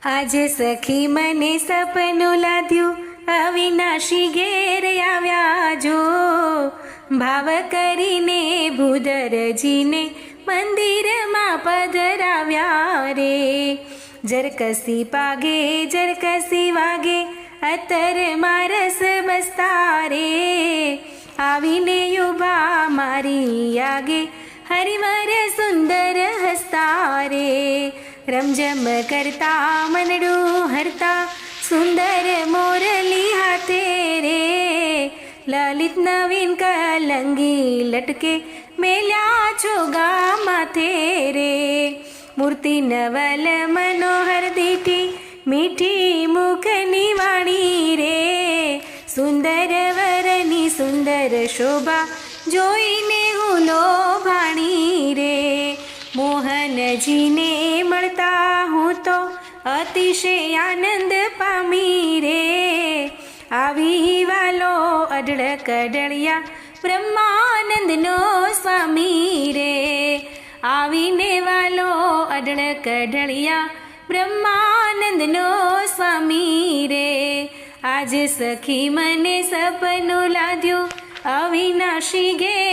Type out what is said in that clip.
આજે સખી મને સપનું લાદ્યું, અવિનાશી ઘેર આવ્યા જો. ભાવ કરીને ભૂધરજીને મંદિરમાં પધરાવ્યા રે. જરકસી પાગે જરકસી વાગે, અત્તરમાં રસ બસતા રે. આવીને યુભા મારી આગે, હરિવર સુંદર હસતા રે. રમઝમ કરતા મનડું હરતા, સુંદર મોરલી હાથે રે. લલિત નવીન કલંગી લટકે, મેલ્યા છોગા માથે રે. મૂર્તિ નવલ મનોહર દીઠી, મીઠી મુખની વાણી રે. સુંદર વરની સુંદર શોભા, જોઈને હું લોભાણી રે. મોહનજીને મળતા હું તો અતિશય આનંદ પામી રે. આવી વાલો અઢળક અઢળિયા, બ્રહ્માનંદનો સ્વામી રે. આવીને વાલો અઢળક અઢળિયા, બ્રહ્માનંદનો સ્વામી રે. આજે સખી મને સપનું લાદ્યું, અવિનાશી ઘેર